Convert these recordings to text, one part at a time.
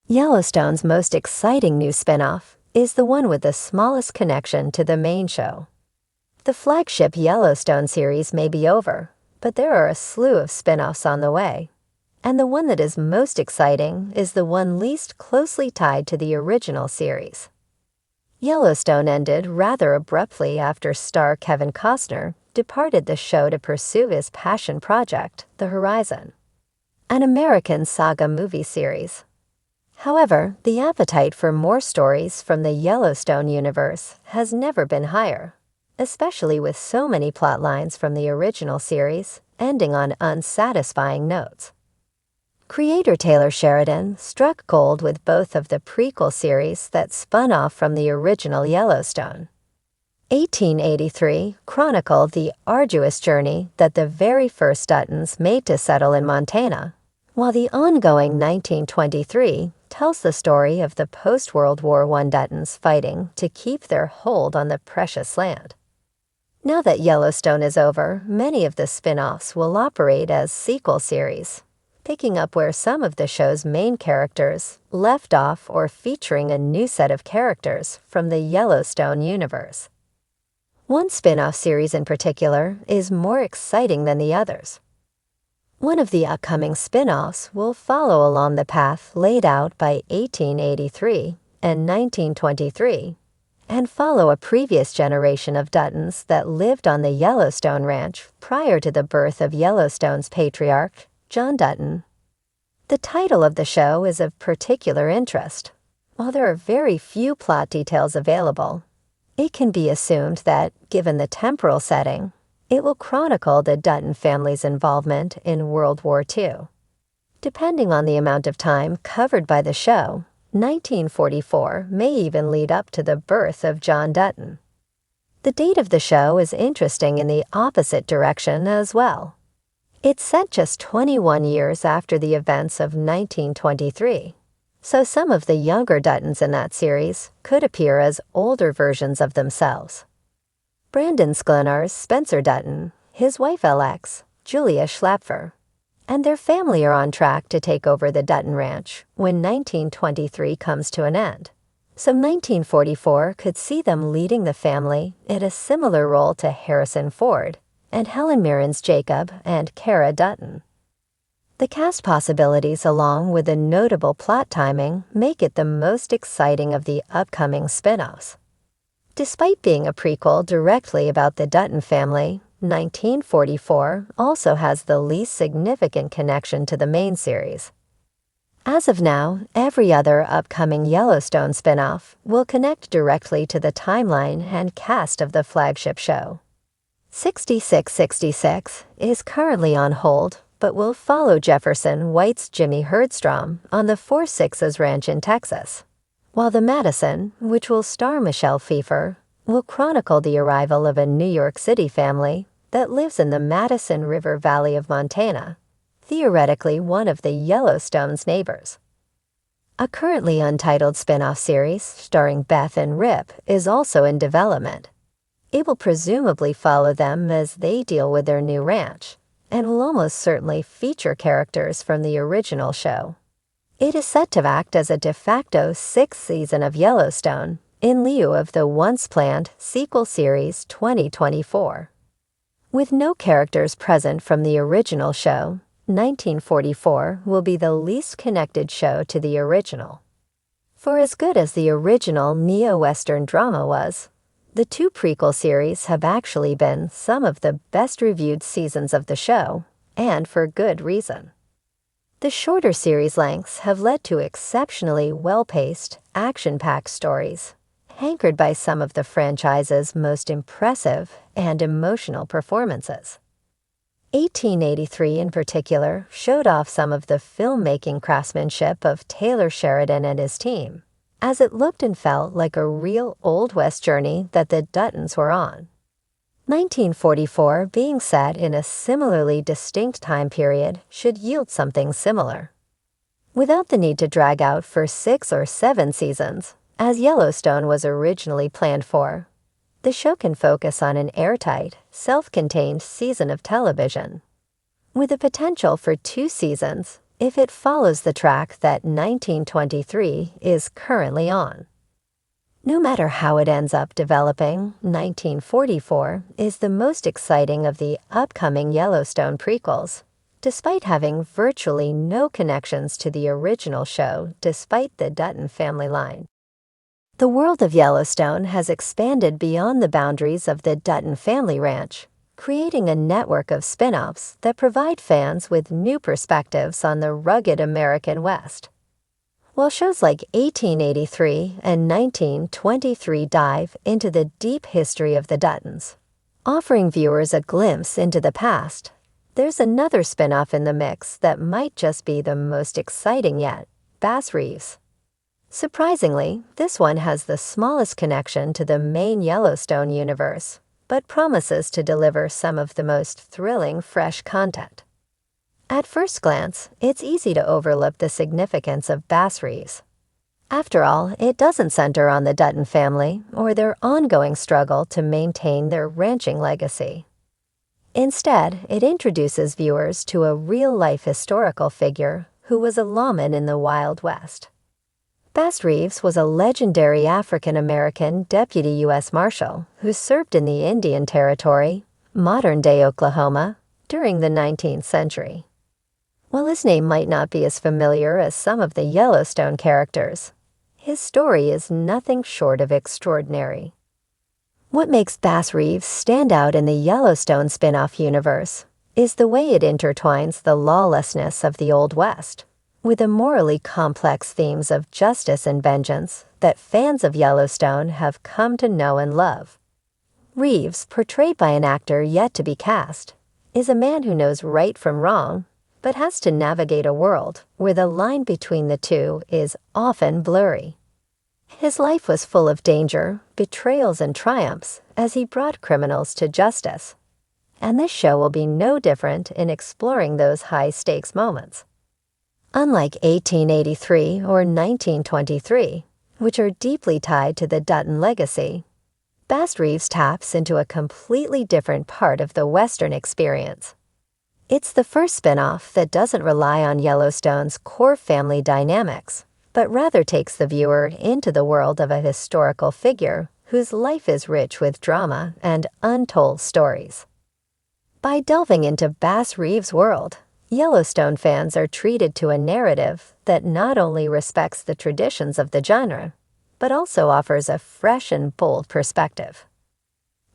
Yellowstone's most exciting new spinoff is the one with the smallest connection to the main show. The flagship Yellowstone series may be over, but there are a slew of spinoffs on the way. And the one that is most exciting is the one least closely tied to the original series. Yellowstone ended rather abruptly after star Kevin Costner departed the show to pursue his passion project, The Horizon, an American saga movie series. However, the appetite for more stories from the Yellowstone universe has never been higher, especially with so many plot lines from the original series ending on unsatisfying notes. Creator Taylor Sheridan struck gold with both of the prequel series that spun off from the original Yellowstone. 1883 chronicled the arduous journey that the very first Duttons made to settle in Montana, while the ongoing 1923 tells the story of the post-World War I Duttons fighting to keep their hold on the precious land. Now that Yellowstone is over, many of the spin-offs will operate as sequel series, picking up where some of the show's main characters left off or featuring a new set of characters from the Yellowstone universe. One spin-off series in particular is more exciting than the others. One of the upcoming spin-offs will follow along the path laid out by 1883 and 1923 and follow a previous generation of Duttons that lived on the Yellowstone Ranch prior to the birth of Yellowstone's patriarch, John Dutton. The title of the show is of particular interest. While there are very few plot details available, it can be assumed that, given the temporal setting, it will chronicle the Dutton family's involvement in World War II. Depending on the amount of time covered by the show, 1944 may even lead up to the birth of John Dutton. The date of the show is interesting in the opposite direction as well. It's set just 21 years after the events of 1923, so some of the younger Duttons in that series could appear as older versions of themselves. Brandon Sklenar's Spencer Dutton, his wife Alex, Julia Schlapfer, and their family are on track to take over the Dutton Ranch when 1923 comes to an end. So 1944 could see them leading the family in a similar role to Harrison Ford and Helen Mirren's Jacob and Cara Dutton. The cast possibilities along with the notable plot timing make it the most exciting of the upcoming spin-offs. Despite being a prequel directly about the Dutton family, 1944 also has the least significant connection to the main series. As of now, every other upcoming Yellowstone spin-off will connect directly to the timeline and cast of the flagship show. 6666 is currently on hold, but will follow Jefferson White's Jimmy Herdstrom on the Four Sixes Ranch in Texas, while The Madison, which will star Michelle Pfeiffer, will chronicle the arrival of a New York City family that lives in the Madison River Valley of Montana, theoretically one of the Yellowstone's neighbors. A currently untitled spin-off series starring Beth and Rip is also in development. It will presumably follow them as they deal with their new ranch, and will almost certainly feature characters from the original show. It is set to act as a de facto sixth season of Yellowstone in lieu of the once-planned sequel series 2024. With no characters present from the original show, 1944 will be the least connected show to the original. For as good as the original neo-Western drama was, the two prequel series have actually been some of the best-reviewed seasons of the show, and for good reason. The shorter series lengths have led to exceptionally well-paced, action-packed stories, anchored by some of the franchise's most impressive and emotional performances. 1883 in particular showed off some of the filmmaking craftsmanship of Taylor Sheridan and his team, as it looked and felt like a real Old West journey that the Duttons were on. 1944 being set in a similarly distinct time period should yield something similar. Without the need to drag out for 6 or 7 seasons, as Yellowstone was originally planned for, the show can focus on an airtight, self-contained season of television. With the potential for 2 seasons, if it follows the track that 1923 is currently on. No matter how it ends up developing, 1944 is the most exciting of the upcoming Yellowstone prequels, despite having virtually no connections to the original show despite the Dutton family line. The world of Yellowstone has expanded beyond the boundaries of the Dutton family ranch, creating a network of spin-offs that provide fans with new perspectives on the rugged American West. While shows like 1883 and 1923 dive into the deep history of the Duttons, offering viewers a glimpse into the past, there's another spin-off in the mix that might just be the most exciting yet: Bass Reeves. Surprisingly, this one has the smallest connection to the main Yellowstone universe, but promises to deliver some of the most thrilling fresh content. At first glance, it's easy to overlook the significance of Bass Reeves. After all, it doesn't center on the Dutton family or their ongoing struggle to maintain their ranching legacy. Instead, it introduces viewers to a real-life historical figure who was a lawman in the Wild West. Bass Reeves was a legendary African-American deputy U.S. Marshal who served in the Indian Territory, modern-day Oklahoma, during the 19th century. While his name might not be as familiar as some of the Yellowstone characters, his story is nothing short of extraordinary. What makes Bass Reeves stand out in the Yellowstone spin-off universe is the way it intertwines the lawlessness of the Old West with the morally complex themes of justice and vengeance that fans of Yellowstone have come to know and love. Reeves, portrayed by an actor yet to be cast, is a man who knows right from wrong, but has to navigate a world where the line between the two is often blurry. His life was full of danger, betrayals, and triumphs as he brought criminals to justice. And this show will be no different in exploring those high-stakes moments. Unlike 1883 or 1923, which are deeply tied to the Dutton legacy, Bass Reeves taps into a completely different part of the Western experience. It's the first spin-off that doesn't rely on Yellowstone's core family dynamics, but rather takes the viewer into the world of a historical figure whose life is rich with drama and untold stories. By delving into Bass Reeves' world, Yellowstone fans are treated to a narrative that not only respects the traditions of the genre, but also offers a fresh and bold perspective.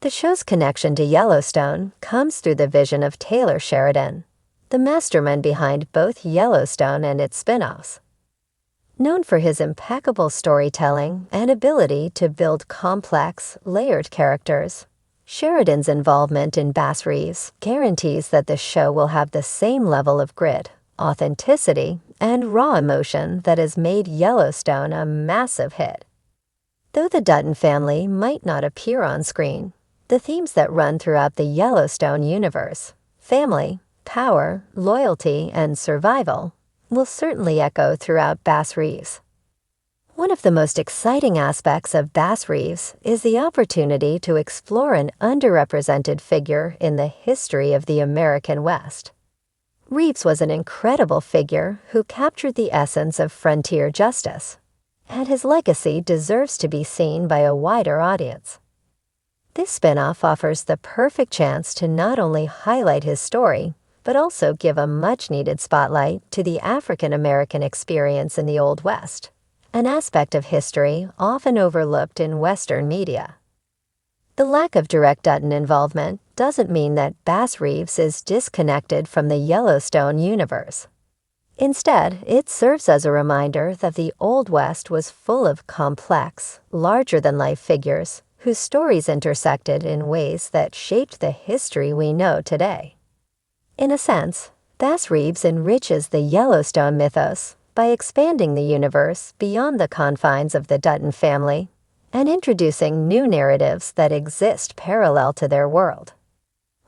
The show's connection to Yellowstone comes through the vision of Taylor Sheridan, the mastermind behind both Yellowstone and its spin-offs. Known for his impeccable storytelling and ability to build complex, layered characters, Sheridan's involvement in Bass Reeves guarantees that the show will have the same level of grit, authenticity, and raw emotion that has made Yellowstone a massive hit. Though the Dutton family might not appear on screen, the themes that run throughout the Yellowstone universe, family, power, loyalty, and survival, will certainly echo throughout Bass Reeves. One of the most exciting aspects of Bass Reeves is the opportunity to explore an underrepresented figure in the history of the American West. Reeves was an incredible figure who captured the essence of frontier justice, and his legacy deserves to be seen by a wider audience. This spin-off offers the perfect chance to not only highlight his story, but also give a much-needed spotlight to the African American experience in the Old West, an aspect of history often overlooked in Western media. The lack of direct Dutton involvement doesn't mean that Bass Reeves is disconnected from the Yellowstone universe. Instead, it serves as a reminder that the Old West was full of complex, larger-than-life figures whose stories intersected in ways that shaped the history we know today. In a sense, Bass Reeves enriches the Yellowstone mythos by expanding the universe beyond the confines of the Dutton family and introducing new narratives that exist parallel to their world.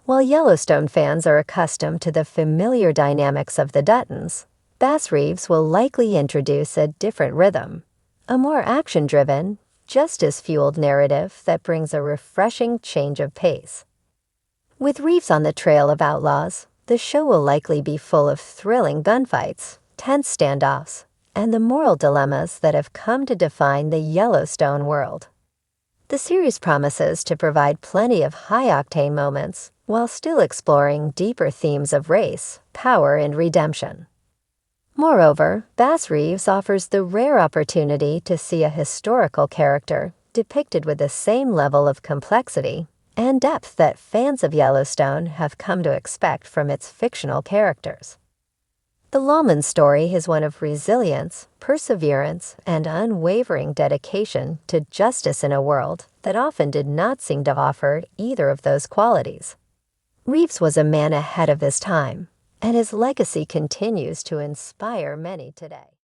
While Yellowstone fans are accustomed to the familiar dynamics of the Duttons, Bass Reeves will likely introduce a different rhythm, a more action-driven, justice-fueled narrative that brings a refreshing change of pace. With Reeves on the trail of outlaws, the show will likely be full of thrilling gunfights, tense standoffs, and the moral dilemmas that have come to define the Yellowstone world. The series promises to provide plenty of high-octane moments while still exploring deeper themes of race, power, and redemption. Moreover, Bass Reeves offers the rare opportunity to see a historical character depicted with the same level of complexity and depth that fans of Yellowstone have come to expect from its fictional characters. The Lawman story is one of resilience, perseverance, and unwavering dedication to justice in a world that often did not seem to offer either of those qualities. Reeves was a man ahead of his time, and his legacy continues to inspire many today.